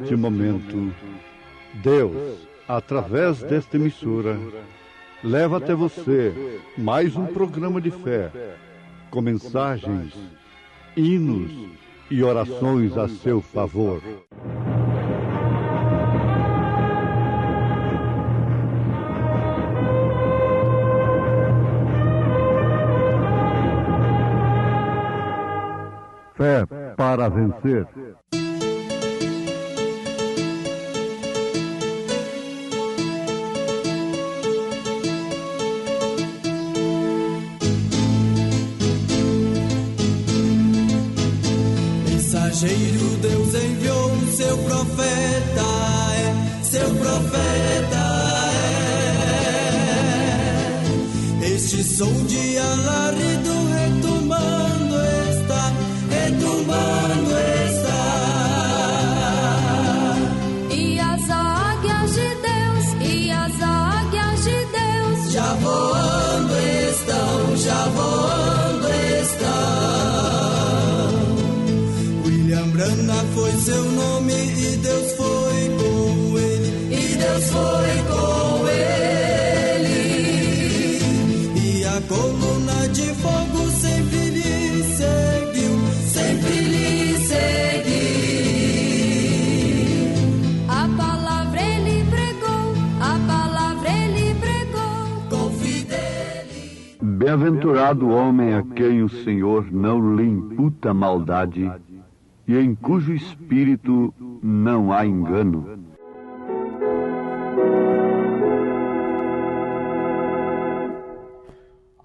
neste momento, Deus, através desta emissora, leva até você mais um programa de fé, com mensagens, hinos e orações a seu favor. Fé para vencer. Mensageiro, Deus enviou seu profeta, seu profeta é. Este som de alarido retumbando está, retumbando está. E as águias de Deus, e as águias de Deus já voando estão, já voando estão. Branda foi seu nome e Deus foi com ele, e Deus foi com ele. E a coluna de fogo sempre lhe seguiu, sempre lhe seguiu. A palavra ele pregou, a palavra ele pregou com fidelidade. Bem-aventurado o homem a quem o Senhor não lhe imputa maldade, e em cujo espírito não há engano.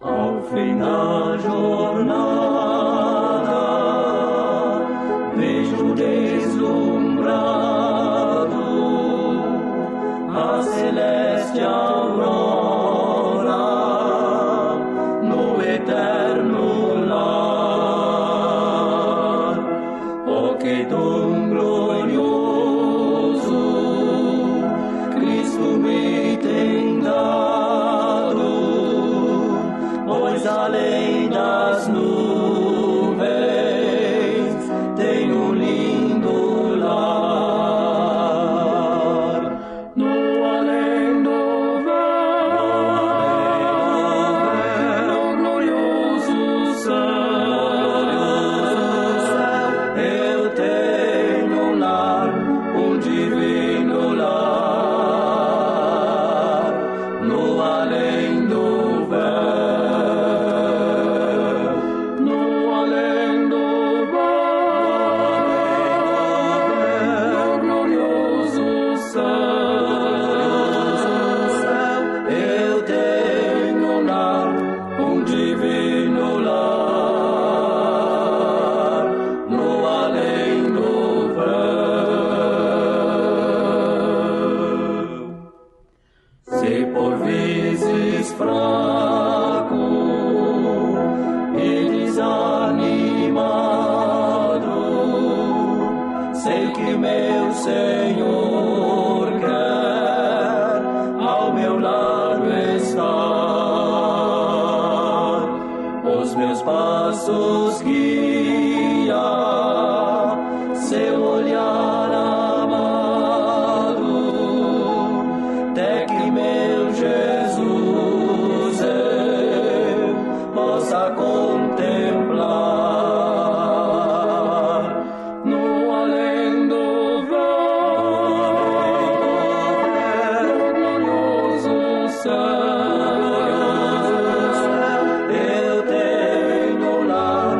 Ao fim da jornada, vejo deslumbrado a celeste aurora no eterno lar. Que tão glorioso Cristo me tem dado, pois além das nuvens tem um lindo lar. No além do véu, no glorioso céu, Senhor quer ao meu lado estar, os meus passos guia, seu olhar amado, até que meu Jesus eu possa contemplar no além do eu tenho lá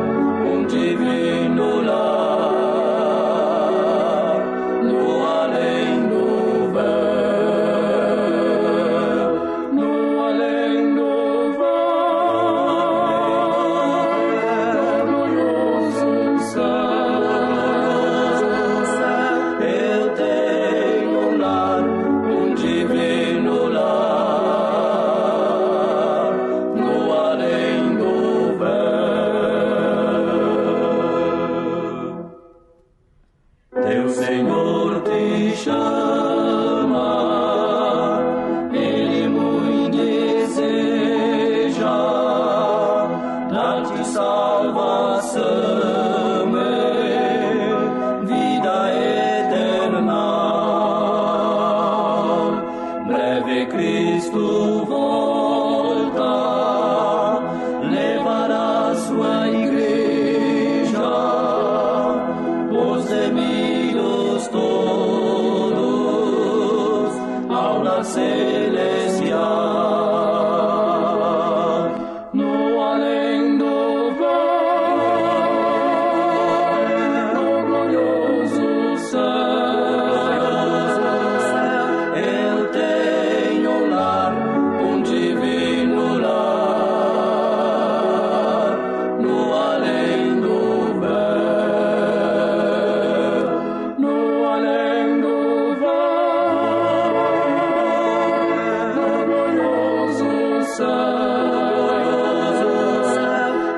Cristo volta, levará sua igreja, os remidos todos, ao lar celestial. No além do vale, no glorioso céu, Ele tem um lar, um divino lar, no além do véu, no além do vale, no glorioso céu.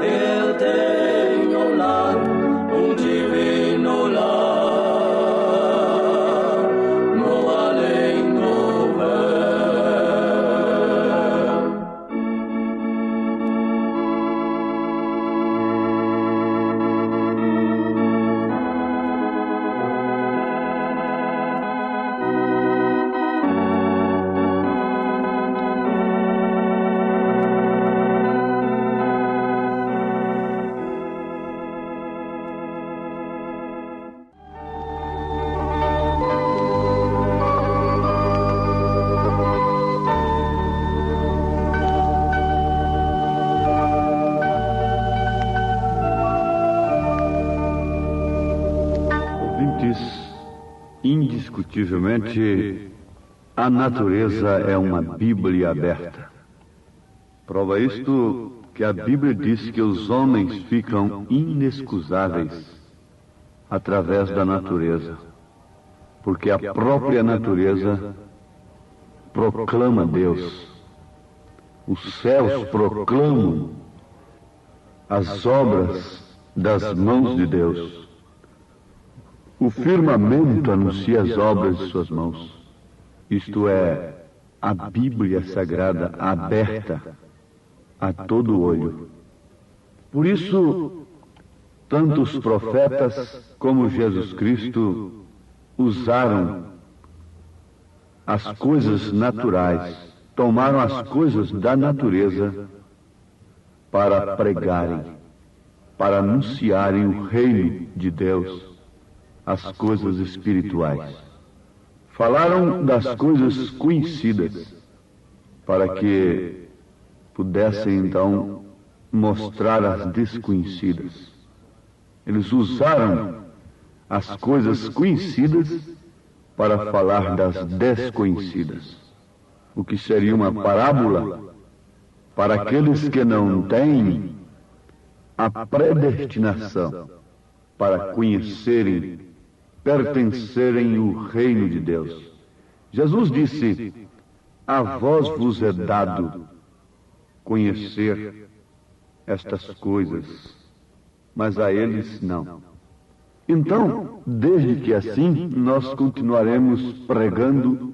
Ele tem um lar, um divino lar, no além do véu. Ouvintes, indiscutivelmente, a natureza é uma Bíblia aberta. Prova isto que a Bíblia diz que os homens ficam inexcusáveis através da natureza, porque a própria natureza proclama Deus. Os céus proclamam as obras das mãos de Deus. O firmamento anuncia as obras de suas mãos. Isto é, a Bíblia Sagrada aberta a todo olho. Por isso, tanto os profetas como Jesus Cristo usaram as coisas naturais, tomaram as coisas da natureza para pregarem, para anunciarem o reino de Deus, as coisas espirituais. Falaram das coisas conhecidas, para que pudessem então mostrar as desconhecidas. Eles usaram as coisas conhecidas para falar das desconhecidas, o que seria uma parábola para aqueles que não têm a predestinação para conhecerem, pertencerem ao reino de Deus. Jesus disse: a vós vos é dado conhecer estas coisas, mas a eles não. Então, desde que assim, nós continuaremos pregando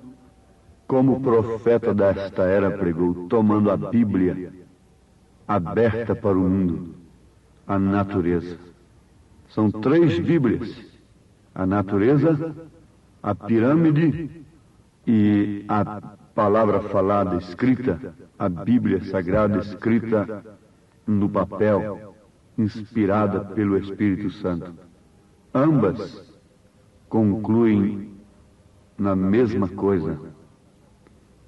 como o profeta desta era pregou, tomando a Bíblia aberta para o mundo, a natureza. São 3 Bíblias: a natureza, a pirâmide e a palavra falada, escrita, a Bíblia Sagrada escrita no papel, inspirada pelo Espírito Santo. Ambas concluem na mesma coisa.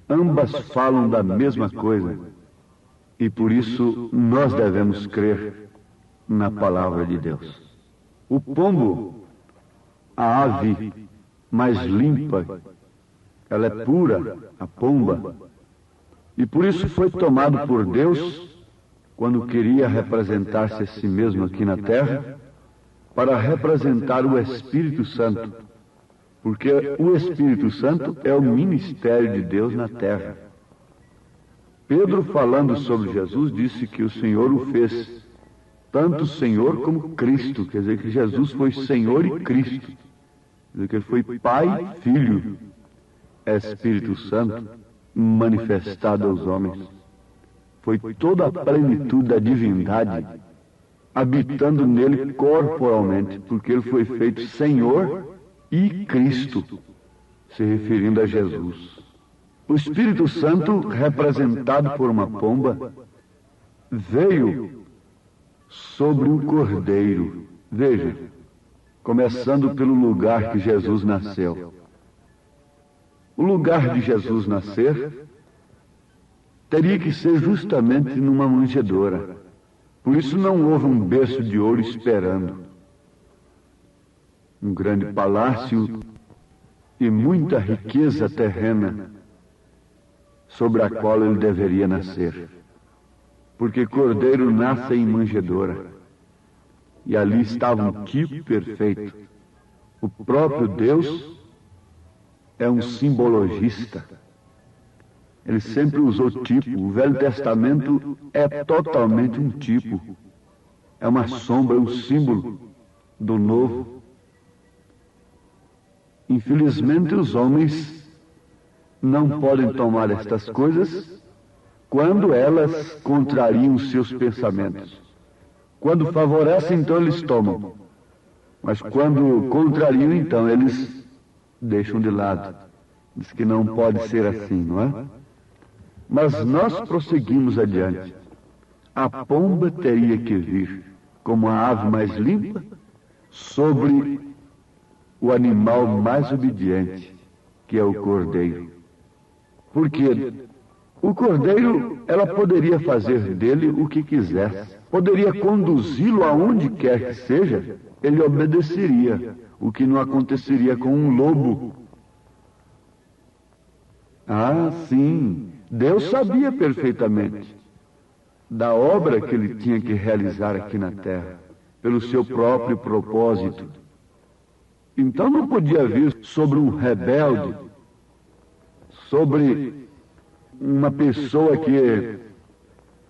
Ambas falam da mesma coisa. E por isso nós devemos crer na palavra de Deus. O pombo, a ave mais limpa, ela é pura, a pomba. E por isso foi tomado por Deus, quando queria representar-se a si mesmo aqui na terra, para representar o Espírito Santo. Porque o Espírito Santo é o ministério de Deus na terra. Pedro, falando sobre Jesus, disse que o Senhor o fez tanto Senhor como Cristo. Quer dizer que Jesus foi Senhor e Cristo. Quer dizer que ele foi Pai, Filho, Espírito Santo, manifestado aos homens. Foi toda a plenitude da divindade habitando nele corporalmente, porque ele foi feito Senhor e Cristo, se referindo a Jesus. O Espírito Santo, representado por uma pomba, veio sobre o Cordeiro. Veja, começando pelo lugar que Jesus nasceu. O lugar de Jesus nascer teria que ser justamente numa manjedoura. Por isso não houve um berço de ouro esperando. Um grande palácio e muita riqueza terrena sobre a qual ele deveria nascer. Porque cordeiro nasce em manjedoura. E ali estava um tipo perfeito. O próprio Deus é um simbologista. Ele sempre usou tipo. O Velho Testamento é totalmente um tipo. É uma sombra, um símbolo do Novo. Infelizmente, os homens não podem tomar estas coisas quando elas contrariam os seus pensamentos. Quando favorecem, então eles tomam. Mas quando contrariam, então eles deixam de lado. Diz que não pode ser assim, não é? Mas nós prosseguimos adiante. A pomba teria que vir como a ave mais limpa sobre o animal mais obediente, que é o cordeiro. Porque o cordeiro, ela poderia fazer dele o que quisesse. Poderia conduzi-lo aonde quer que seja, ele obedeceria, o que não aconteceria com um lobo. Ah, sim, Deus sabia perfeitamente da obra que ele tinha que realizar aqui na terra, pelo seu próprio propósito. Então não podia vir sobre um rebelde, sobre uma pessoa que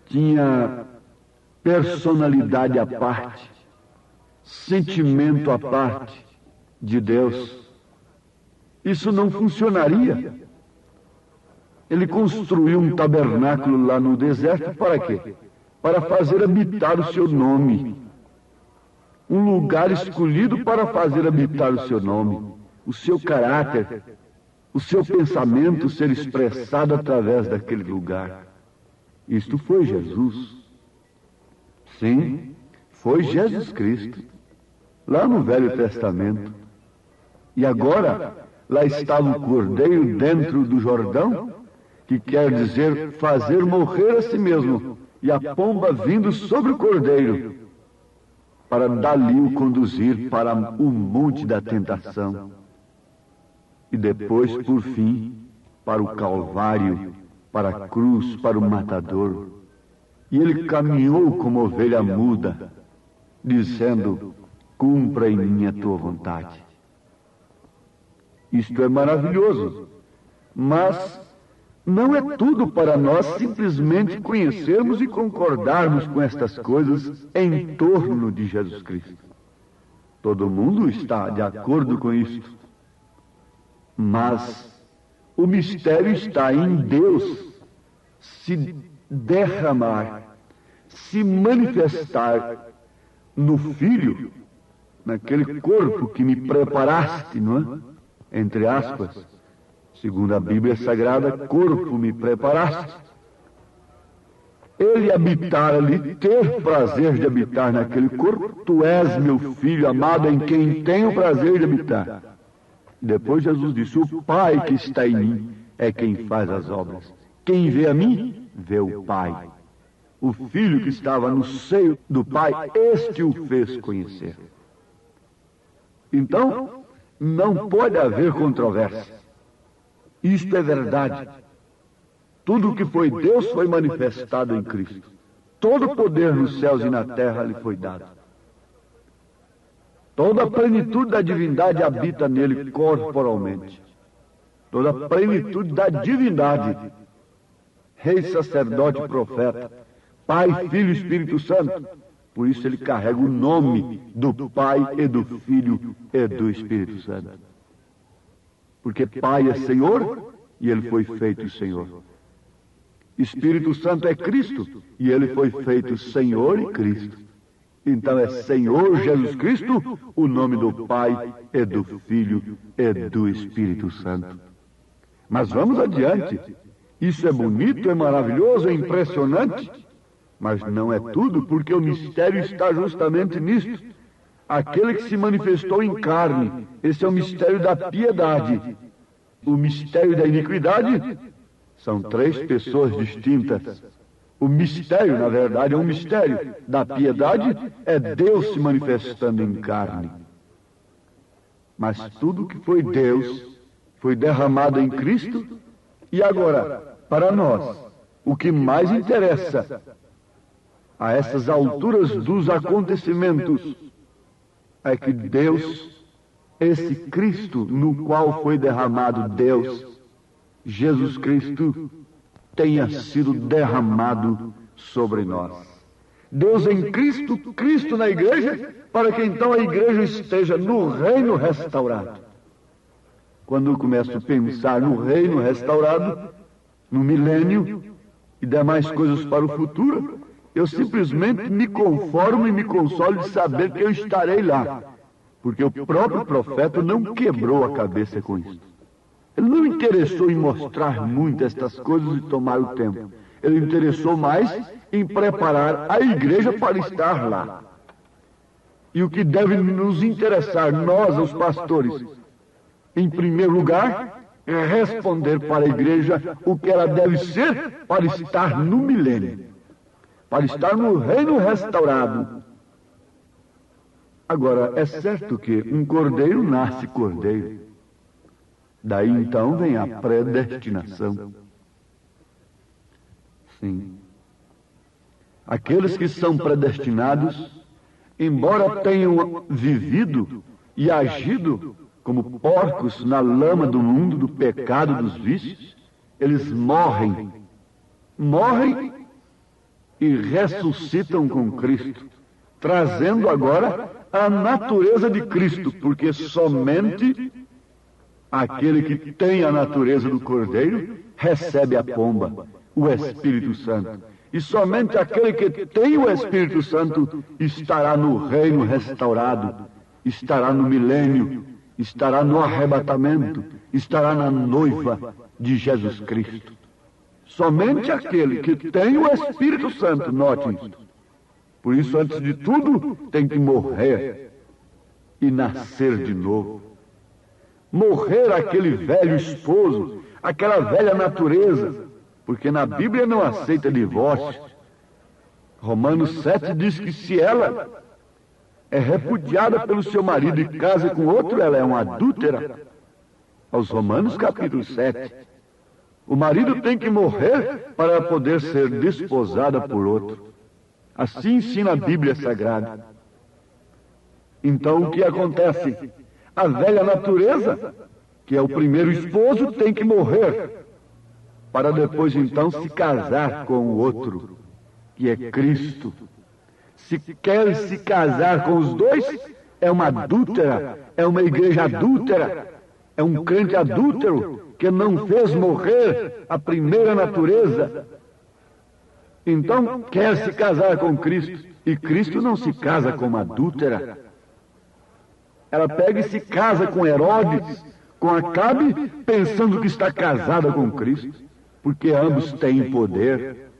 tinha personalidade à parte, sentimento à parte de Deus. Isso não funcionaria. Ele construiu um tabernáculo lá no deserto para quê? Para fazer habitar o seu nome. Um lugar escolhido para fazer habitar o seu nome, o seu caráter, o seu pensamento ser expressado através daquele lugar. Isto foi Jesus. Sim, foi Jesus Cristo, lá no Velho Testamento. E agora, lá estava o cordeiro dentro do Jordão, que quer dizer fazer morrer a si mesmo, e a pomba vindo sobre o cordeiro, para dali o conduzir para o monte da tentação. E depois, por fim, para o Calvário, para a cruz, para o matador. E ele caminhou como ovelha muda, dizendo: cumpra em mim a tua vontade. Isto é maravilhoso, mas não é tudo para nós simplesmente conhecermos e concordarmos com estas coisas em torno de Jesus Cristo. Todo mundo está de acordo com isto. Mas o mistério está em Deus se derramar, se manifestar no Filho, naquele corpo que me preparaste, não é? Entre aspas, segundo a Bíblia Sagrada, corpo me preparaste. Ele habitar ali, ter prazer de habitar naquele corpo. Tu és meu Filho amado, em quem tenho prazer de habitar. Depois Jesus disse: o Pai que está em mim é quem faz as obras. Quem vê a mim, vê o Pai. O Filho que estava no seio do Pai, este o fez conhecer. Então, não pode haver controvérsia. Isto é verdade. Tudo o que foi Deus foi manifestado em Cristo. Todo o poder nos céus e na terra lhe foi dado. Toda a plenitude da divindade habita nele corporalmente. Toda a plenitude da divindade, Rei, sacerdote, profeta, Pai, Filho e Espírito Santo. Por isso ele carrega o nome do Pai e do Filho e do Espírito Santo. Porque Pai é Senhor e ele foi feito Senhor. Espírito Santo é Cristo e ele foi feito Senhor e Cristo. Então é Senhor Jesus Cristo, o nome do Pai e do Filho e do Espírito Santo. Mas vamos adiante. Isso é bonito, é maravilhoso, é impressionante. Mas não é tudo, porque o mistério está justamente nisto. Aquele que se manifestou em carne, esse é o mistério da piedade. O mistério da iniquidade são três pessoas distintas. O mistério, na verdade, é um mistério. Da piedade é Deus se manifestando em carne. Mas tudo que foi Deus foi derramado em Cristo. E agora, para nós, o que mais interessa a essas alturas dos acontecimentos é que Deus, esse Cristo no qual foi derramado Deus, Jesus Cristo, tenha sido derramado sobre nós. Deus em Cristo, Cristo na igreja, para que então a igreja esteja no reino restaurado. Quando eu começo a pensar no reino restaurado, no milênio e demais coisas para o futuro, eu simplesmente me conformo e me consolo de saber que eu estarei lá, porque o próprio profeta não quebrou a cabeça com isso. Ele não interessou em mostrar muito estas coisas e tomar o tempo. Ele interessou mais em preparar a igreja para estar lá. E o que deve nos interessar, nós, os pastores, em primeiro lugar, é responder para a igreja o que ela deve ser para estar no milênio, para estar no reino restaurado. Agora, é certo que um cordeiro nasce cordeiro. Daí então vem a predestinação. Sim. Aqueles que são predestinados, embora tenham vivido e agido como porcos na lama do mundo, do pecado, dos vícios, eles morrem e ressuscitam com Cristo, trazendo agora a natureza de Cristo, porque somente aquele que tem a natureza do Cordeiro recebe a pomba, o Espírito Santo. E somente aquele que tem o Espírito Santo estará no reino restaurado, estará no milênio, estará no arrebatamento, estará na noiva de Jesus Cristo. Somente aquele que tem o Espírito Santo, note isso. Por isso, antes de tudo, tem que morrer e nascer de novo. Morrer aquele velho esposo, aquela velha natureza, porque na Bíblia não aceita divórcio. Romanos 7 diz que se ela é repudiada pelo seu marido e casa com outro, ela é uma adúltera. Aos Romanos capítulo 7. O marido tem que morrer para poder ser desposada por outro. Assim ensina a Bíblia Sagrada. Então o que acontece? A velha natureza, que é o primeiro esposo, tem que morrer, para depois então se casar com o outro, que é Cristo. Se quer se casar com os dois, é uma adúltera, é uma igreja adúltera, é um crente adúltero que não fez morrer a primeira natureza. Então quer se casar com Cristo, e Cristo não se casa com uma adúltera. Ela pega e se casa com Herodes, com Acabe, pensando que está casada com Cristo, porque ambos têm poder.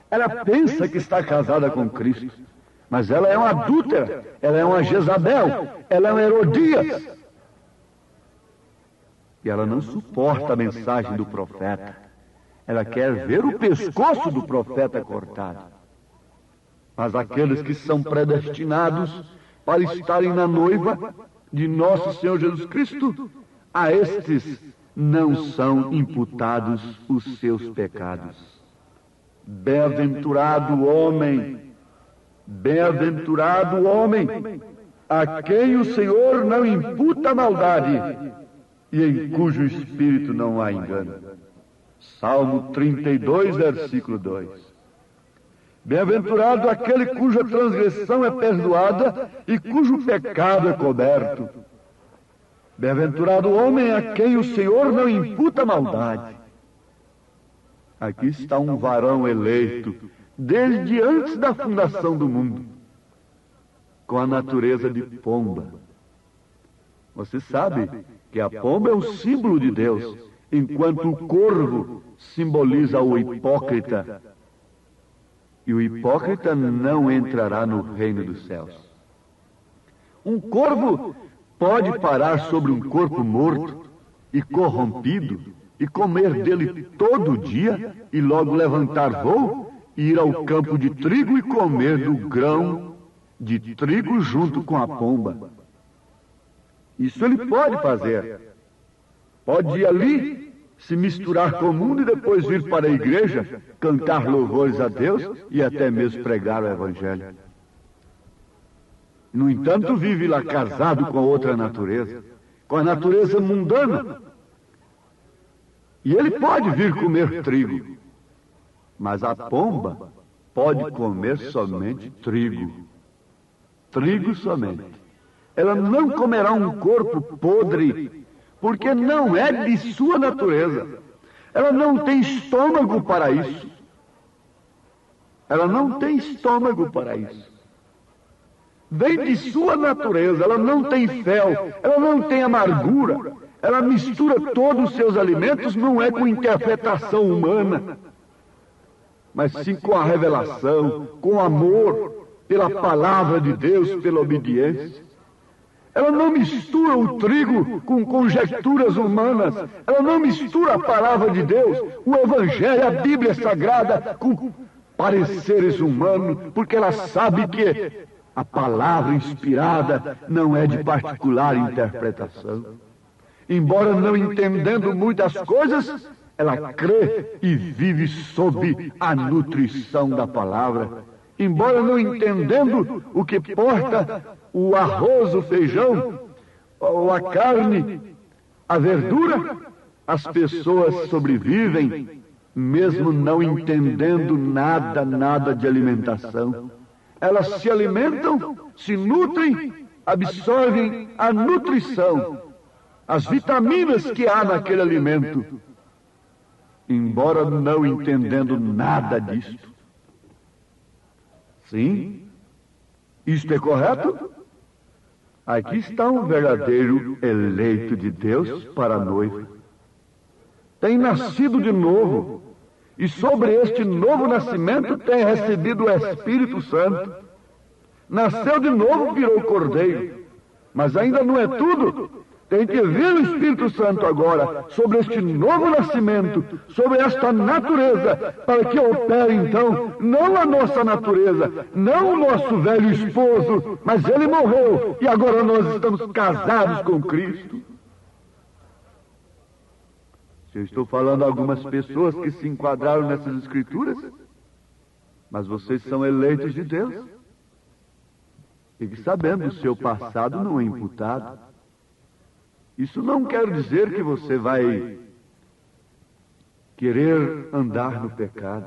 Ela pensa que está casada com Cristo, mas ela é uma adúltera, ela é uma Jezabel, ela é uma Herodias. E ela não suporta a mensagem do profeta. Ela quer ver o pescoço do profeta cortado. Mas aqueles que são predestinados para estarem na noiva de nosso Senhor Jesus Cristo, a estes não são imputados os seus pecados. Bem-aventurado o homem a quem o Senhor não imputa maldade e em cujo espírito não há engano. Salmo 32, versículo 2. Bem-aventurado aquele cuja transgressão é perdoada e cujo pecado é coberto. Bem-aventurado o homem a quem o Senhor não imputa maldade. Aqui está um varão eleito desde antes da fundação do mundo, com a natureza de pomba. Você sabe que a pomba é um símbolo de Deus. enquanto o corvo simboliza o hipócrita, e o hipócrita não entrará no reino dos céus. Um corvo pode parar sobre um corpo morto e corrompido e comer dele todo dia e logo levantar voo e ir ao campo de trigo e comer do grão de trigo junto com a pomba. Isso ele pode fazer. Pode ir ali, se misturar com o mundo e depois vir para a igreja, cantar louvores a Deus e até mesmo pregar o Evangelho. No entanto, vive lá casado com a outra natureza, com a natureza mundana. E ele pode vir comer trigo, mas a pomba pode comer somente trigo. Trigo somente. Ela não comerá um corpo podre, porque não é de sua natureza. Ela não tem estômago para isso. Ela não tem estômago para isso. Vem de sua natureza, ela não tem fel, ela não tem amargura. Ela mistura todos os seus alimentos, não é com interpretação humana, mas sim com a revelação, com amor, pela palavra de Deus, pela obediência. Ela não mistura o trigo com conjecturas humanas. Ela não mistura a palavra de Deus, o Evangelho, a Bíblia Sagrada, com pareceres humanos, porque ela sabe que a palavra inspirada não é de particular interpretação. Embora não entendendo muitas coisas, ela crê e vive sob a nutrição da palavra. Embora não entendendo o que porta o arroz, o feijão, ou a carne, a verdura, as pessoas sobrevivem, mesmo não entendendo nada de alimentação. Elas se alimentam, se nutrem, absorvem a nutrição, as vitaminas que há naquele alimento, embora não entendendo nada disto. Sim, isto é correto? Aqui está um verdadeiro eleito de Deus para a noiva. Tem nascido de novo, e sobre este novo nascimento tem recebido o Espírito Santo. Nasceu de novo, virou cordeiro. Mas ainda não é tudo. Tem que vir o Espírito Santo agora sobre este novo nascimento, sobre esta natureza, para que opere então, não a nossa natureza, não o nosso velho esposo, mas ele morreu e agora nós estamos casados com Cristo. Se eu estou falando a algumas pessoas que se enquadraram nessas escrituras, mas vocês são eleitos de Deus. Fique sabendo, o seu passado não é imputado. Isso não quer dizer que você vai querer andar no pecado.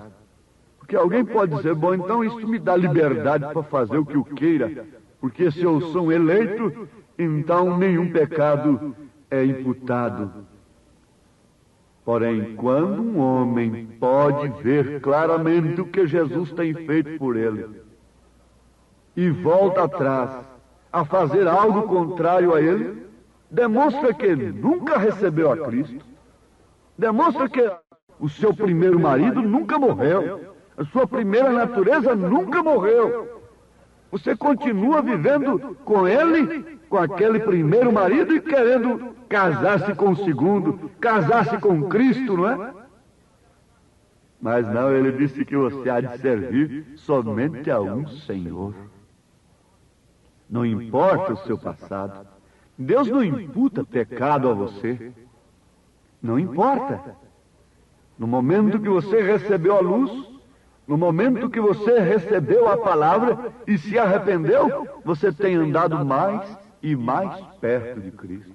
Porque alguém pode dizer, bom, então isso me dá liberdade para fazer o que eu queira, porque se eu sou um eleito, então nenhum pecado é imputado. Porém, quando um homem pode ver claramente o que Jesus tem feito por ele, e volta atrás a fazer algo contrário a ele, demonstra que nunca recebeu a Cristo, demonstra que o seu primeiro marido nunca morreu, a sua primeira natureza nunca morreu. Você continua vivendo com ele, com aquele primeiro marido e querendo casar-se com o segundo, casar-se com Cristo, não é? Mas não, ele disse que você há de servir somente a um Senhor. Não importa o seu passado. Deus não imputa pecado a você. Não importa. No momento que você recebeu a luz, no momento que você recebeu a palavra e se arrependeu, você tem andado mais e mais perto de Cristo.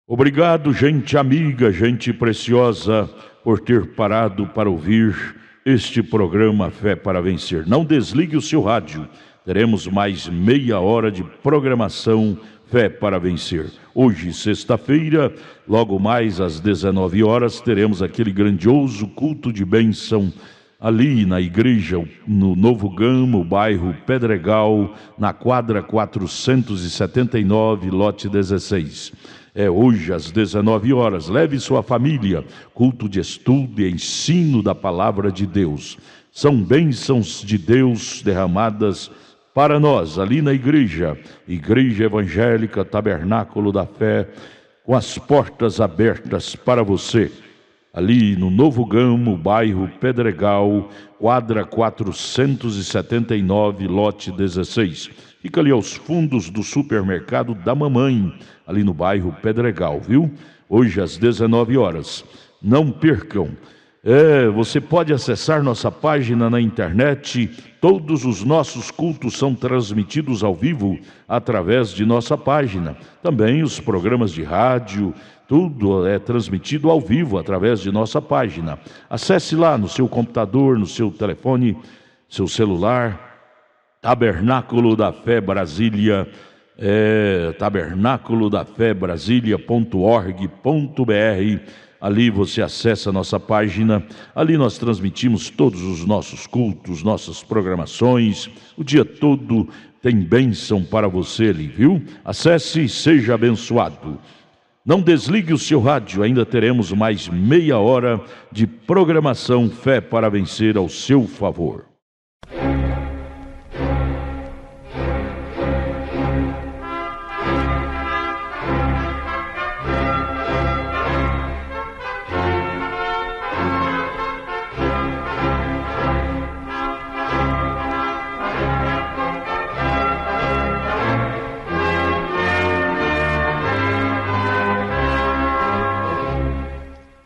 Obrigado, gente amiga, gente preciosa, por ter parado para ouvir este programa Fé para Vencer. Não desligue o seu rádio. Teremos mais meia hora de programação Fé para Vencer. Hoje, sexta-feira, logo mais às 19 horas, teremos aquele grandioso culto de bênção ali na igreja, no Novo Gama, bairro Pedregal, na quadra 479, lote 16. É hoje às 19 horas. Leve sua família, culto de estudo e ensino da palavra de Deus. São bênçãos de Deus derramadas para nós, ali na igreja, Igreja Evangélica Tabernáculo da Fé, com as portas abertas para você. Ali no Novo Gama, bairro Pedregal, quadra 479, lote 16. Fica ali aos fundos do supermercado da mamãe, ali no bairro Pedregal, viu? Hoje às 19 horas. Não percam. Você pode acessar nossa página na internet. Todos os nossos cultos são transmitidos ao vivo através de nossa página. Também os programas de rádio, tudo é transmitido ao vivo através de nossa página. Acesse lá no seu computador, no seu telefone, seu celular, Tabernáculo da Fé Brasília, tabernaculodafebrasilia.org.br. Ali você acessa a nossa página. Ali nós transmitimos todos os nossos cultos, nossas programações. O dia todo tem bênção para você ali, viu? Acesse e seja abençoado. Não desligue o seu rádio, ainda teremos mais meia hora de programação Fé para Vencer ao seu favor.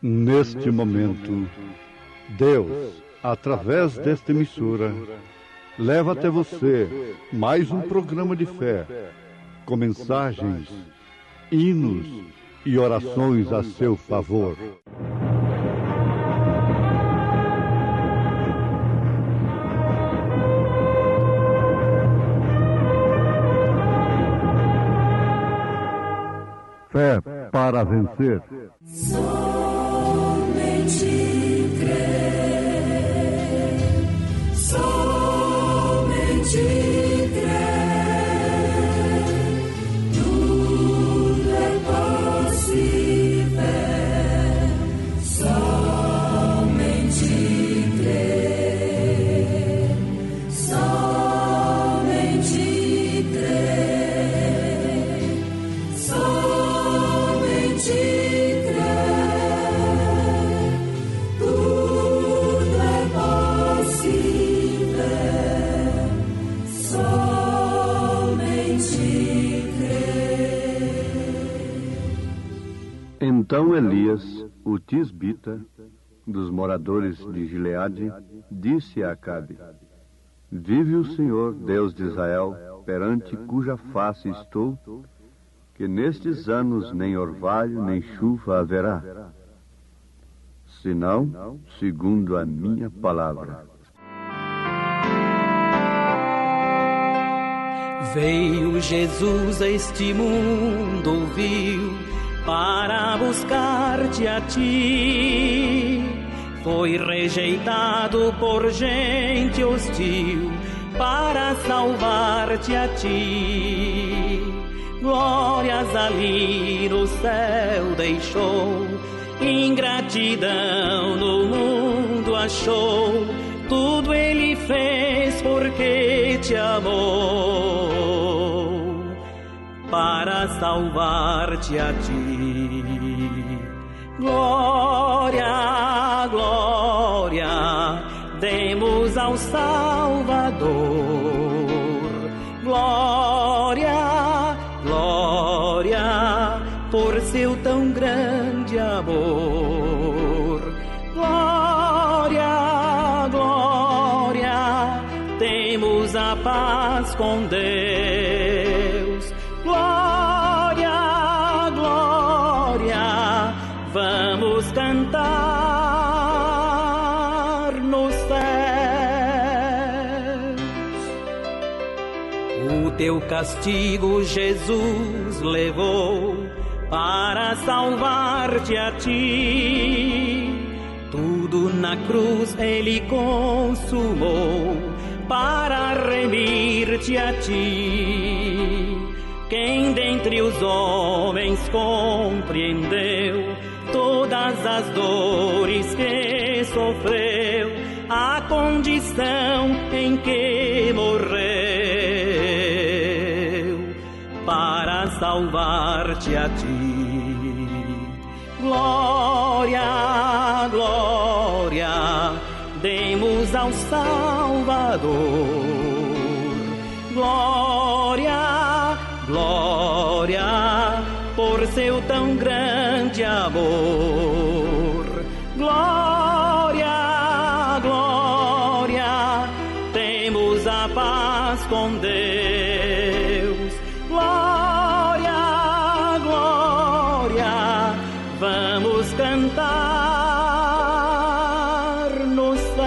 Neste momento, Deus, através desta emissora, leva até você mais um programa de fé, com mensagens, hinos e orações a seu favor. Fé para vencer. Somente crer, somente crer, tudo é possível, somente crer, somente crer, somente Então Elias, o tisbita, dos moradores de Gileade, disse a Acabe: Vive o Senhor, Deus de Israel, perante cuja face estou, que nestes anos nem orvalho nem chuva haverá, senão segundo a minha palavra. Veio Jesus a este mundo, viu, para buscar-te a ti. Foi rejeitado por gente hostil, para salvar-te a ti. Glórias ali no céu deixou, ingratidão no mundo achou. Tudo ele fez porque te amou, para salvar-te a ti. Glória, glória, demos ao Salvador. Glória, glória, por seu tão grande amor. Glória, glória, temos a paz com Deus. Glória, glória, vamos cantar nos céus. O teu castigo Jesus levou para salvar-te a ti. Tudo na cruz ele consumou para remir-te a ti. Quem dentre os homens compreendeu todas as dores que sofreu, a condição em que morreu, para salvar-te a ti. Glória, glória, demos ao Salvador. Glória, glória, por seu tão grande amor. Glória, glória, temos a paz com Deus. Glória, glória, vamos cantar nos céus.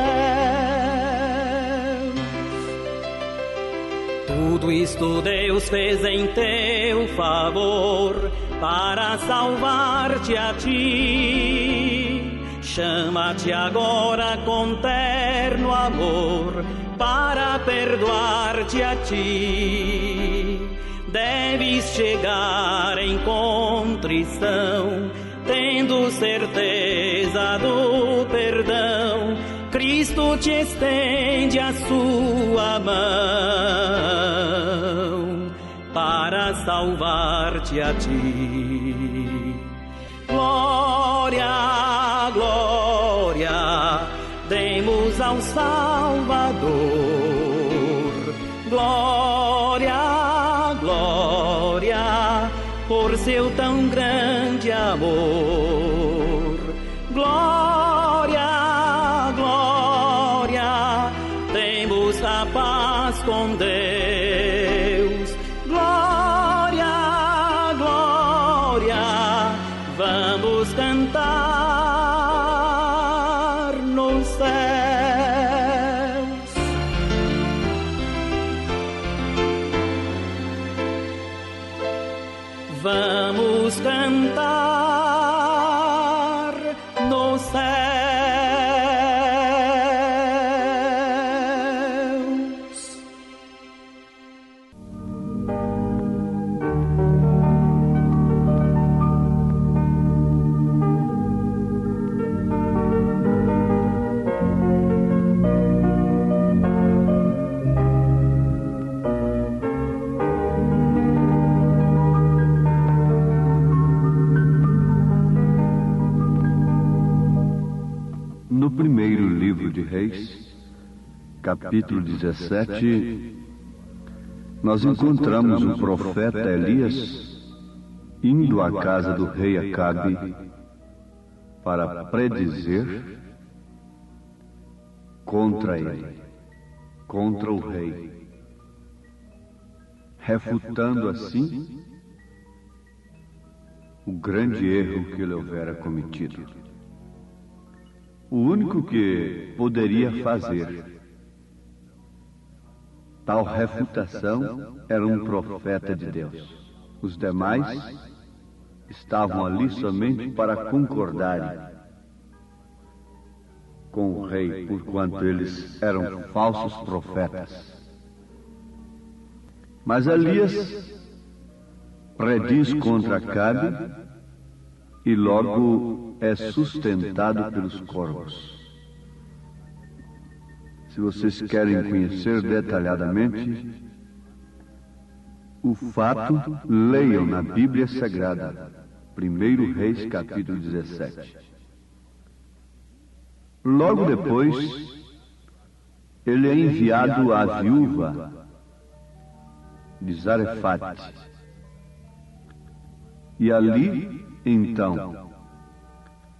Tudo isto Deus fez em teu favor, para salvar-te a ti. Chama-te agora com terno amor, para perdoar-te a ti. Deves chegar em contrição, tendo certeza do perdão. Cristo te estende a sua mão, para salvar-te a ti. Glória, glória, demos ao Salvador. Glória, glória, por seu tão grande amor. Glória, glória, temos a paz com Deus. Glória, glória, vamos cantar nos céus. Vamos cantar nos céus. No primeiro livro de Reis, capítulo 17, nós encontramos o profeta Elias indo à casa do rei Acabe para predizer contra ele, contra o rei, refutando assim o grande erro que ele houvera cometido. O único que poderia fazer tal refutação era um profeta de Deus. Os demais estavam ali somente para concordarem com o rei, porquanto eles eram falsos profetas. Mas Elias prediz contra Acabe e logo é sustentado pelos corvos. Se vocês querem conhecer detalhadamente o fato, leiam na Bíblia Sagrada, 1 Reis, capítulo 17. Logo depois, ele é enviado à viúva de Zarefate. E ali, então,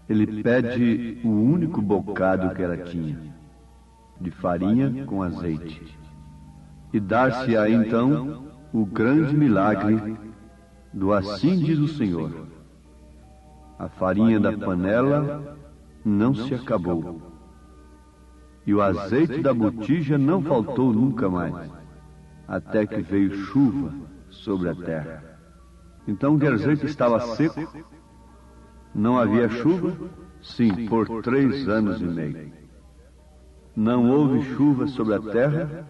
ele pede o único bocado que ela tinha, de farinha com azeite, e dar-se-á então o grande milagre do assim diz o Senhor. A farinha da panela não se acabou, e o azeite da botija não faltou nunca mais, até que veio chuva sobre a terra. Então quer dizer que estava seco, não havia chuva, Sim, por 3 anos e meio. Não houve chuva sobre a terra,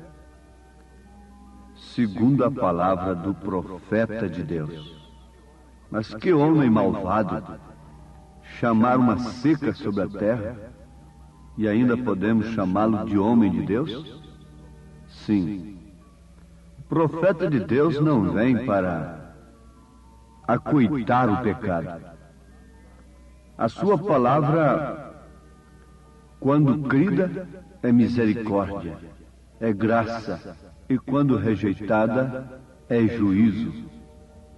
segundo a palavra do profeta de Deus. Mas que homem malvado chamar uma seca sobre a terra, e ainda podemos chamá-lo de homem de Deus? Sim. O profeta de Deus não vem para acoitar o pecado. A sua palavra, quando crida, é misericórdia, é graça, e quando rejeitada, é juízo.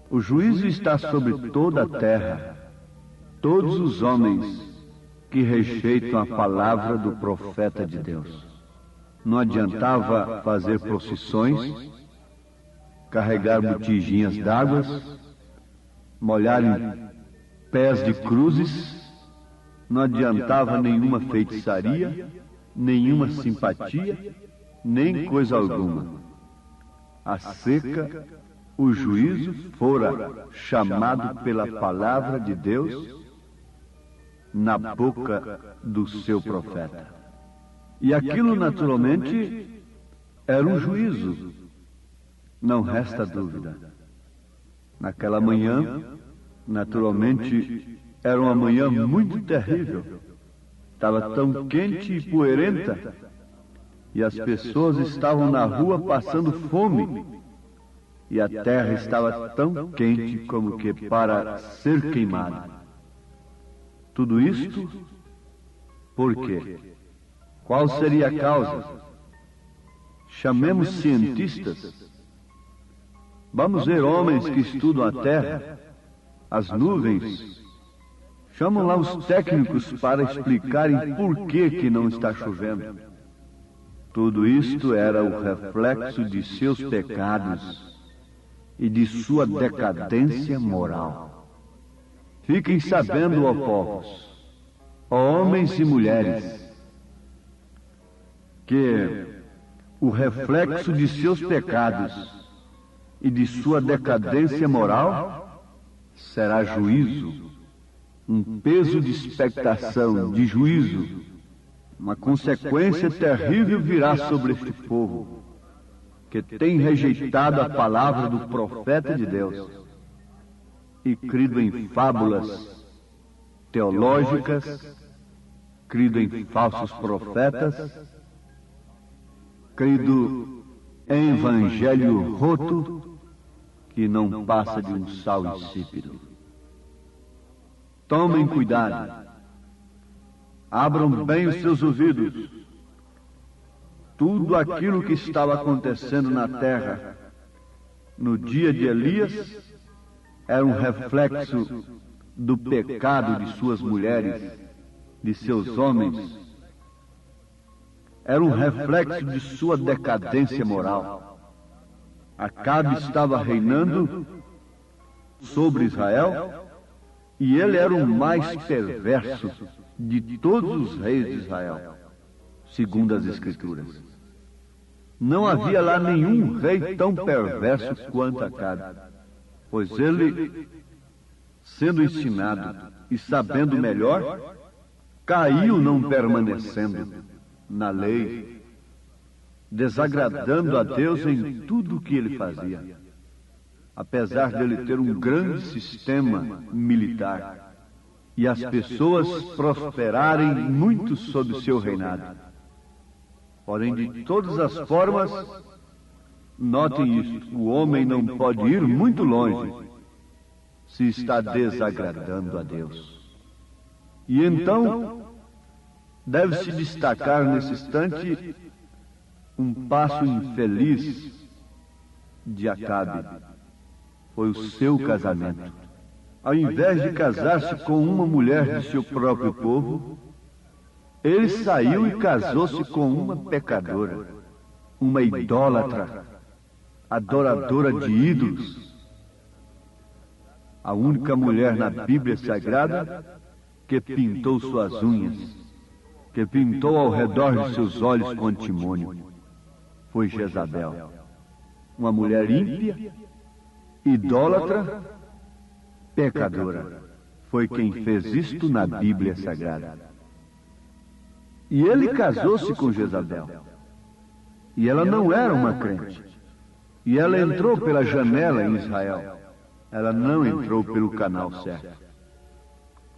O juízo está sobre toda a terra. Todos os homens que rejeitam a palavra do profeta de Deus. Não adiantava fazer procissões, carregar botijinhas d'água, molharem pés de cruzes, não adiantava nenhuma feitiçaria, nenhuma simpatia, nem coisa alguma. A seca, o juízo fora chamado pela palavra de Deus na boca do seu profeta. E aquilo, naturalmente, era um juízo, não resta dúvida. Naquela manhã, naturalmente, era uma manhã muito terrível. Estava tão quente e poeirenta, e as pessoas estavam na rua passando fome, e a terra estava tão quente como que para ser queimada. Tudo isto, por quê? Qual seria a causa? Chamemos cientistas. Vamos ver homens que estudam a terra, as nuvens. Chamam lá os técnicos para explicarem por que não está chovendo. Tudo isto era o reflexo de seus pecados e de sua decadência moral. Fiquem sabendo, ó povos, ó homens e mulheres, que o reflexo de seus pecados e de sua decadência moral será juízo, um peso de expectação, de juízo, uma consequência terrível virá sobre este povo, que tem rejeitado a palavra do profeta de Deus e crido em fábulas teológicas, crido em falsos profetas, crido em evangelho roto que não passa de um sal insípido. Tomem cuidado, abram bem os seus ouvidos. Tudo aquilo que estava acontecendo na terra no dia de Elias era um reflexo do pecado de suas mulheres, de seus homens. Era um reflexo de sua decadência moral. Acabe estava reinando sobre Israel e ele era o mais perverso de todos os reis de Israel, segundo as Escrituras. Não havia lá nenhum rei tão perverso quanto Acabe, pois ele, sendo ensinado e sabendo melhor, caiu não permanecendo na lei, desagradando a Deus em tudo o que ele fazia, apesar dele ter um grande sistema militar e as pessoas prosperarem muito sob o seu reinado. Porém, de todas as formas, notem isto, o homem não pode ir muito longe se está desagradando a Deus. E então, deve-se destacar nesse instante um passo infeliz de Acabe. Foi o seu casamento. Ao invés de casar-se com uma mulher de seu próprio povo, ele saiu e casou-se com uma pecadora, uma idólatra, adoradora de ídolos. A única mulher na Bíblia Sagrada que pintou suas unhas, que pintou ao redor de seus olhos com antimônio, foi Jezabel. Uma mulher ímpia, idólatra, pecadora. foi quem fez isto na Bíblia Sagrada. E ele casou-se com Jezabel. E ela não era uma crente. E ela entrou pela janela em Israel. Ela não entrou pelo canal certo.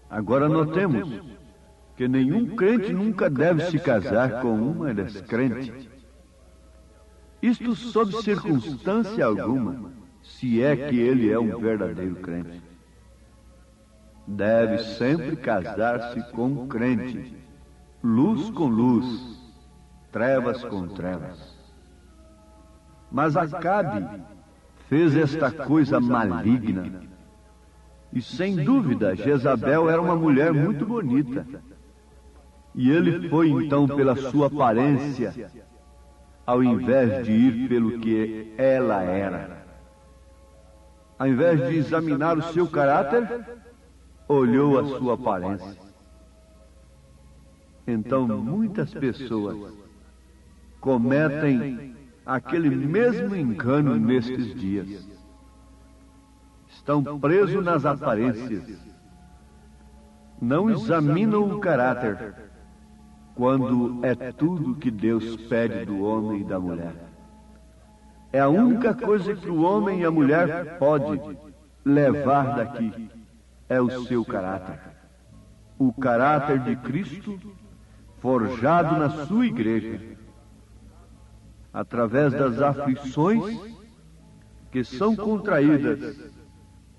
Agora notemos que nenhum crente nunca deve se casar com uma descrente. Isto sob circunstância alguma, se é que ele é um verdadeiro crente. Deve sempre casar-se com um crente, luz com luz, trevas com trevas. Mas Acabe fez esta coisa maligna. E sem dúvida, Jezabel era uma mulher muito bonita. E ele foi então pela sua aparência, ao invés de ir pelo que ela era. Ao invés de examinar o seu caráter, olhou a sua aparência. Então muitas pessoas cometem aquele mesmo engano nestes dias. Estão presos nas aparências. Não examinam o caráter, quando é tudo que Deus pede do homem e da mulher. É a única coisa que o homem e a mulher pode levar daqui, é o seu caráter. O caráter de Cristo forjado na sua igreja, através das aflições que são contraídas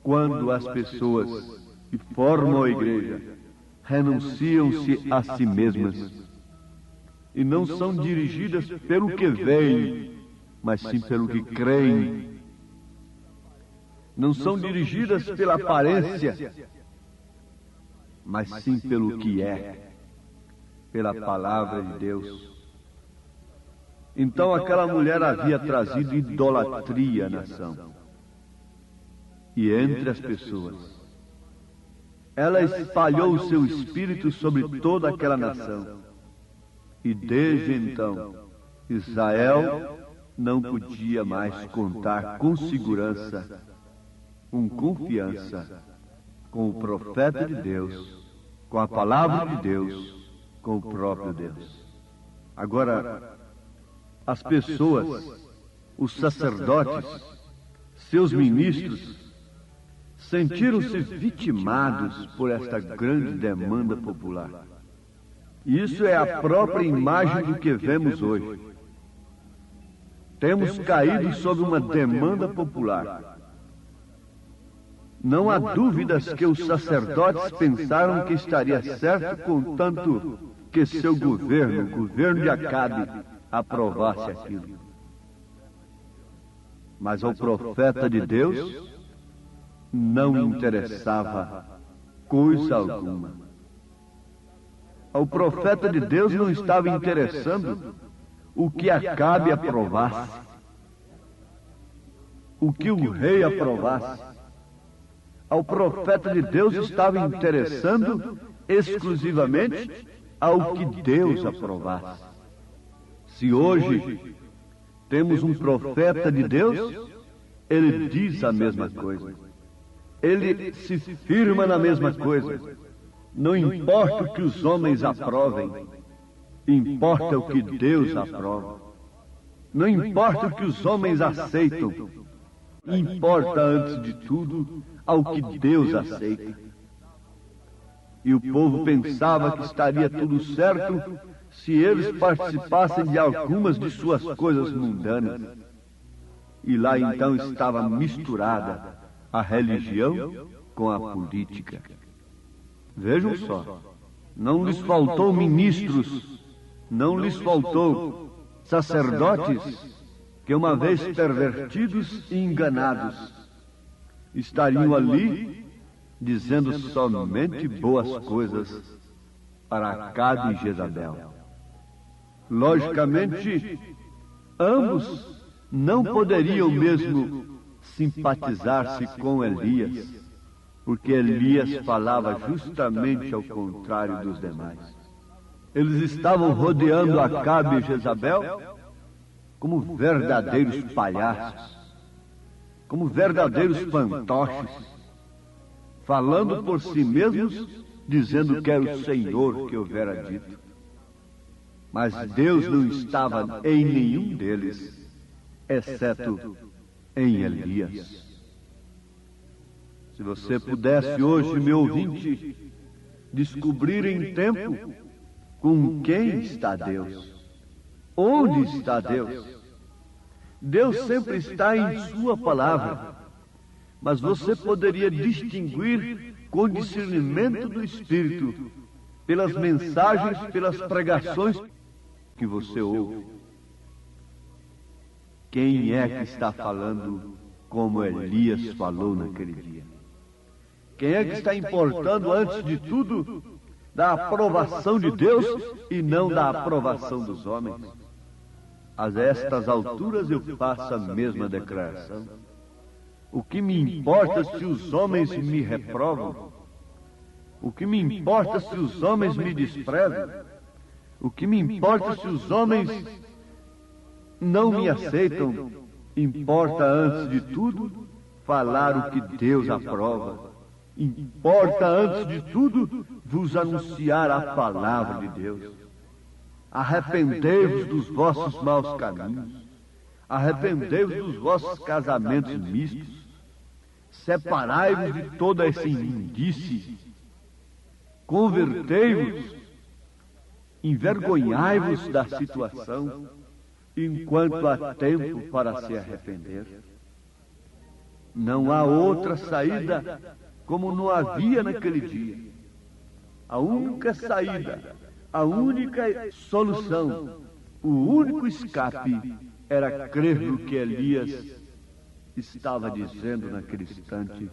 quando as pessoas que formam a igreja renunciam-se a si mesmas e não são dirigidas pelo que veem, mas sim pelo que creem. Não são dirigidas pela aparência, mas sim pelo que é, pela palavra de Deus. Então aquela mulher havia trazido idolatria à nação. E entre as pessoas, ela espalhou o seu espírito sobre toda aquela nação. E desde então, Israel não podia mais contar com segurança, com confiança, com o profeta de Deus, com a palavra de Deus, com o próprio Deus. Agora, as pessoas, os sacerdotes, seus ministros, sentiram-se vitimados por esta grande demanda popular. Isso é a própria imagem do que vemos hoje. Temos caído sob uma demanda popular. Não há dúvidas que os sacerdotes pensaram que estaria certo, contanto que seu governo, o governo de Acabe, aprovasse aquilo. Mas ao profeta de Deus não interessava coisa alguma. Ao profeta de Deus não estava interessando o que Acabe aprovasse, o que o rei aprovasse. Ao profeta de Deus estava interessando exclusivamente ao que Deus aprovasse. Se hoje temos um profeta de Deus, ele diz a mesma coisa. Ele se firma na mesma coisa. Não importa o que os homens aprovem, importa o que Deus aprova. Não importa o que os homens aceitam, importa antes de tudo ao que Deus aceita. E o povo pensava que estaria tudo certo se eles participassem de algumas de suas coisas mundanas. E lá então estava misturada a religião com a política. Vejam só, não lhes faltou ministros, não lhes faltou sacerdotes que, uma vez pervertidos e enganados, estariam ali dizendo somente boas coisas para Acabe e Jezabel. Logicamente, ambos não poderiam mesmo simpatizar-se com Elias, porque Elias falava justamente ao contrário dos demais. Eles estavam rodeando Acabe e Jezabel como verdadeiros palhaços, como verdadeiros fantoches, falando por si mesmos, dizendo que era o Senhor que houvera dito. Mas Deus não estava em nenhum deles, exceto em Elias. Se você pudesse hoje, meu ouvinte, descobrir em tempo com quem está Deus, onde está Deus. Deus sempre está em sua palavra, mas você poderia distinguir com discernimento do Espírito, pelas mensagens, pelas pregações que você ouve. Quem é que está falando como Elias falou naquele dia? Quem é que está importando, antes de tudo, da aprovação de Deus e não da aprovação dos homens? A estas alturas eu faço a mesma declaração. O que me importa se os homens me reprovam? O que me importa se os homens me desprezam? O que me importa se os homens não me aceitam? Importa, antes de tudo, falar o que Deus aprova. Importa, antes de tudo, vos anunciar a palavra de Deus. Arrependei-vos dos vossos maus caminhos. Arrependei-vos dos vossos casamentos mistos. Separai-vos de toda essa imundície. Convertei-vos. Envergonhai-vos da situação, enquanto há tempo para se arrepender. Não há outra saída como não havia naquele dia. A única saída, a única solução, o único escape era crer no que Elias estava dizendo naquele instante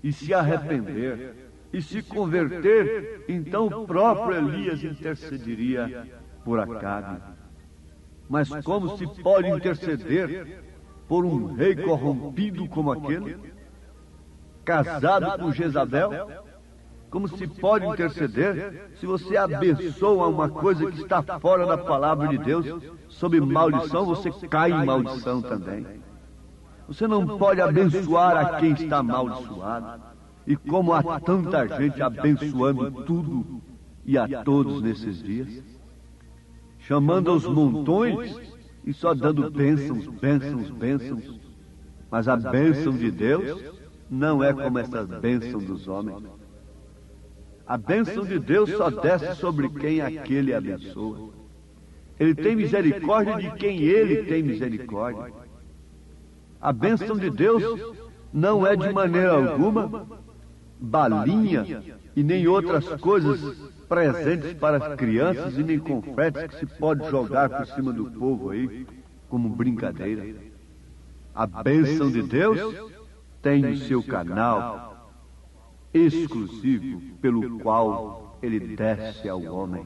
e se arrepender e se converter. Então o próprio Elias intercederia por Acabe. Mas como se pode interceder por um rei corrompido como aquele, casado com Jezabel? Como se pode interceder se você abençoa uma coisa que está fora da palavra de Deus? Sob maldição, você cai em maldição também. Você não pode abençoar a quem está amaldiçoado. E como há tanta gente abençoando tudo e a todos nesses dias, chamando aos montões e só dando bênçãos, bênçãos, bênçãos. Mas a bênção de Deus não é como essas bênçãos dos homens. A bênção de Deus só desce sobre quem aquele abençoa. Ele tem misericórdia de quem ele tem misericórdia. A bênção de Deus não é de maneira alguma balinha e nem outras coisas presentes para as crianças e nem confetes que se pode jogar por cima do povo aí como brincadeira. A bênção de Deus tem o seu canal exclusivo pelo qual ele desce ao homem.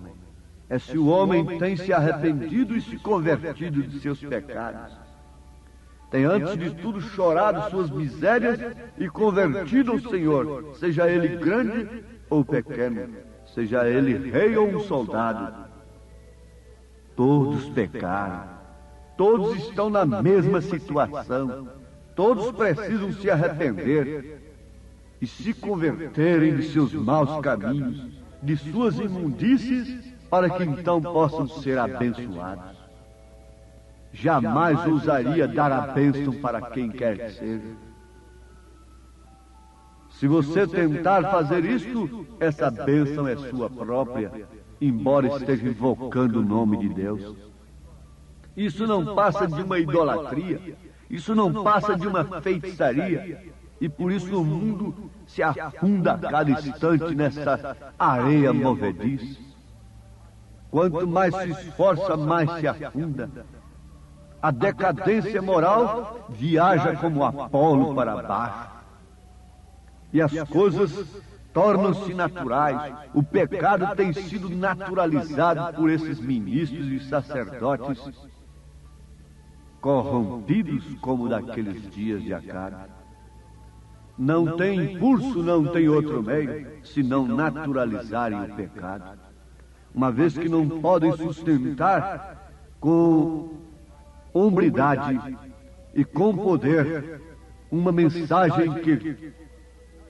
É se o homem tem se arrependido e se convertido de seus pecados. Tem antes de tudo chorado suas misérias e convertido ao Senhor, seja ele grande ou pequeno, seja ele rei ou um soldado. Todos pecaram, todos estão na mesma situação, todos precisam se arrepender e se converterem de seus maus caminhos, de suas imundícies, para que então possam ser abençoados. Jamais ousaria dar a bênção para quem quer que seja. Se você tentar fazer isto, essa bênção é sua própria, embora esteja invocando o nome de Deus. Isso não passa de uma idolatria, isso não passa de uma feitiçaria, e por isso o mundo se afunda a cada instante nessa areia movediça. Quanto mais se esforça, mais se afunda. A decadência moral viaja como Apolo para baixo. E as coisas tornam-se naturais. O pecado tem sido naturalizado por esses ministros e sacerdotes corrompidos como daqueles dias de Acabe. Não tem impulso, não tem outro meio, senão naturalizarem o pecado. Uma vez que não podem sustentar com hombridade e com poder uma mensagem que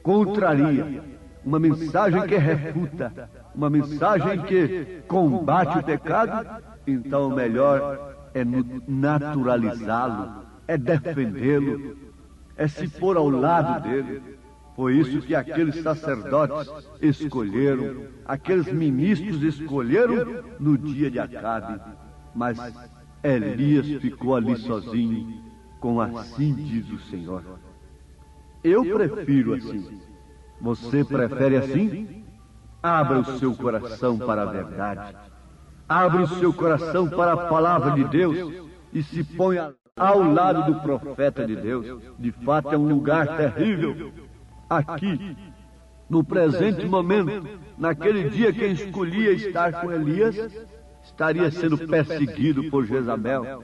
contraria, uma mensagem que refuta, uma mensagem que combate o pecado, então o melhor é naturalizá-lo, é defendê-lo, é se pôr ao lado dele. Foi isso que aqueles sacerdotes escolheram, aqueles ministros escolheram no dia de Acabe. Mas Elias ficou ali sozinho, com assim diz o Senhor. Eu prefiro assim. Você prefere assim? Abra o seu coração para a verdade. Abra o seu coração para a palavra de Deus e se ponha ao lado do profeta de Deus. De fato, é um lugar terrível. Aqui, no presente momento, naquele dia quem escolhia estar com Elias, estaria sendo perseguido por Jezabel.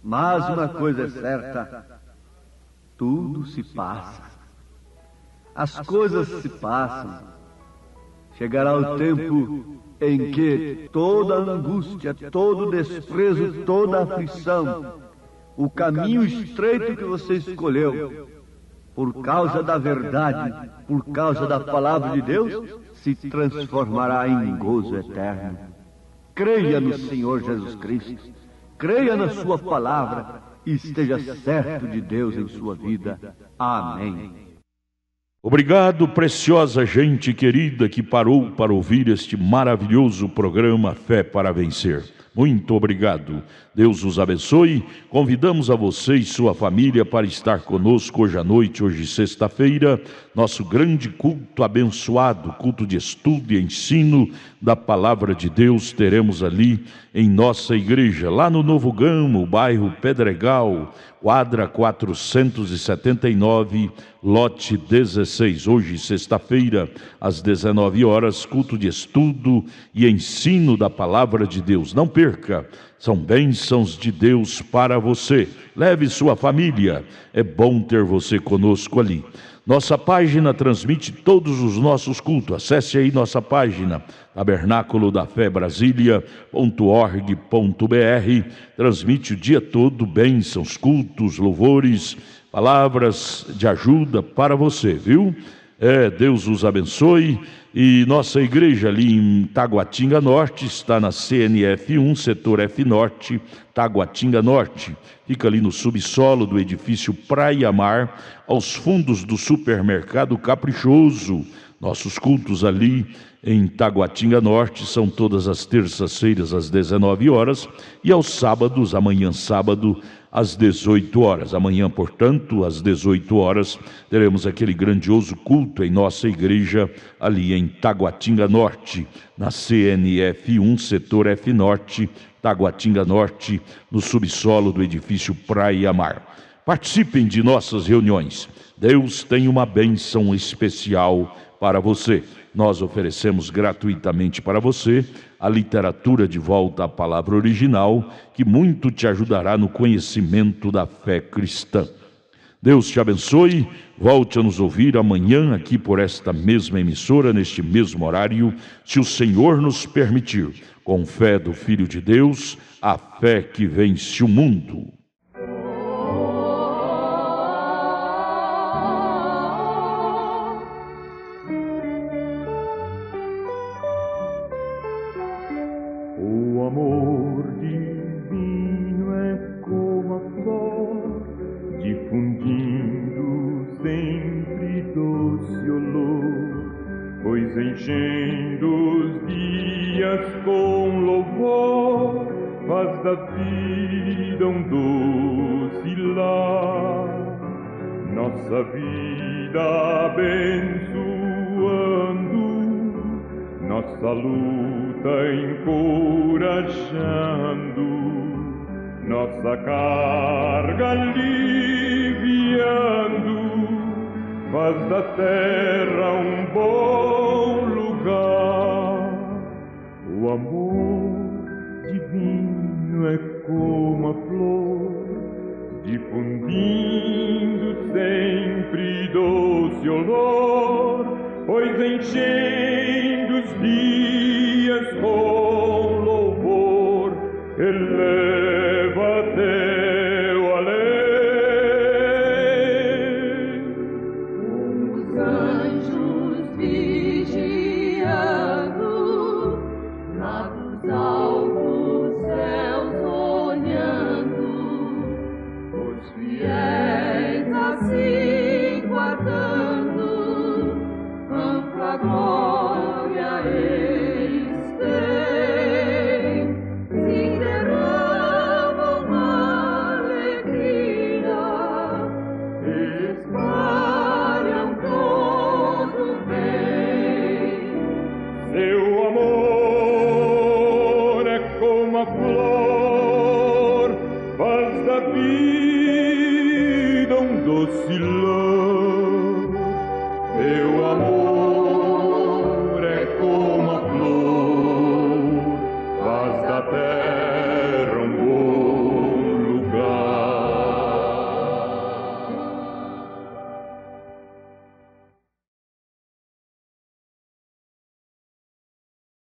Mas uma coisa é certa, tudo se passa. As coisas se passam. Chegará o tempo em que toda angústia, todo desprezo, toda aflição, o caminho estreito que você escolheu, por causa da verdade, por causa da palavra de Deus, se transformará em gozo eterno. Creia no Senhor Jesus Cristo, creia na sua palavra e esteja certo de Deus em sua vida. Amém. Obrigado, preciosa gente querida que parou para ouvir este maravilhoso programa Fé para Vencer. Muito obrigado. Deus os abençoe. Convidamos a você e sua família para estar conosco hoje à noite, hoje sexta-feira, nosso grande culto abençoado, culto de estudo e ensino da Palavra de Deus. Teremos ali em nossa igreja, lá no Novo Gama, bairro Pedregal, quadra 479, lote 16. Hoje, sexta-feira, às 19 horas, culto de estudo e ensino da Palavra de Deus. Não perca, são bênçãos de Deus para você. Leve sua família, é bom ter você conosco ali. Nossa página transmite todos os nossos cultos. Acesse aí nossa página, tabernáculo da fé Brasília.org.br. Transmite o dia todo bênçãos, cultos, louvores, palavras de ajuda para você, viu? Deus os abençoe. E nossa igreja ali em Taguatinga Norte está na CNF 1, setor F Norte, Taguatinga Norte. Fica ali no subsolo do edifício Praia Mar, aos fundos do supermercado Caprichoso. Nossos cultos ali em Taguatinga Norte são todas as terças-feiras às 19 horas e aos sábados, amanhã sábado, às 18 horas. Amanhã, portanto, às 18 horas, teremos aquele grandioso culto em nossa igreja ali em Taguatinga Norte, na CNF 1, setor F Norte, Taguatinga Norte, no subsolo do edifício Praia Mar. Participem de nossas reuniões. Deus tem uma bênção especial para você. Nós oferecemos gratuitamente para você a literatura De Volta à Palavra Original, que muito te ajudará no conhecimento da fé cristã. Deus te abençoe. Volte a nos ouvir amanhã aqui por esta mesma emissora, neste mesmo horário, se o Senhor nos permitir. Com fé do Filho de Deus, a fé que vence o mundo. O amor divino é como a flor, difundindo sempre doce olor, pois enchendo os dias com louvor, faz da vida um doce lar. Nossa vida abençoando, nossa luta encorajando, nossa carga aliviando, faz da terra um bom lugar. O amor divino é como a flor, difundindo sempre doce olor, pois enchendo os dias com louvor, eleva teu além. vida um docilão, meu amor.